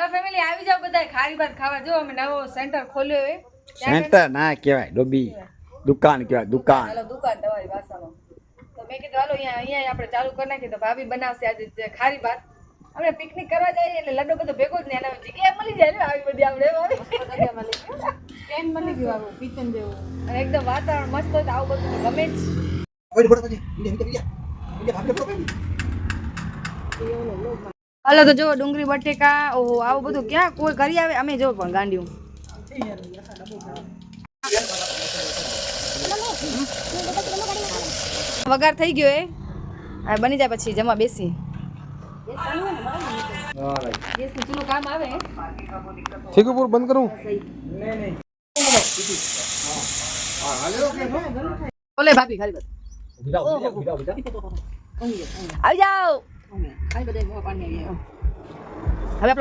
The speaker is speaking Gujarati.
હવે ફેમિલી આવી જાવ બધા ખારી ભાત ખાવા. જો અમે નવો સેન્ટર ખોલ્યો છે. સેન્ટર ના કહેવાય, ડોબી દુકાન કહેવાય, દુકાન. હાલો દુકાન તમારી ભાષામાં. તો મેં કીધું હાલો અહીંયા આપણે ચાલુ કરી નાખીએ. તો ભાભી બનાવશે આજે ખારી ભાત. આપણે પિકનિક કરવા જઈએ એટલે લડ્ડો બધો ભેગો જ નહીં, એના જગ્યા મળી જાય ને આવી બધી આપણે મળી ગયું આવું કિચન જેવું, અને એકદમ વાતાવરણ મસ્ત હોય. તો આવું બધું ગમે જ. હાલો તો જો ડુંગળી બટેકા, ઓહો આવું બધું ક્યાં કોઈ કરી આવે. અમે જો પણ ગાંડિયું વઘાર થઈ ગયો. હવે બની જાય પછી જમવા બેસી. ગેસનું ચૂલો કામ આવે. શીખુપુર બંધ કરું. બોલે ભાભી ખાલી બસ આવી જાઓ. હવે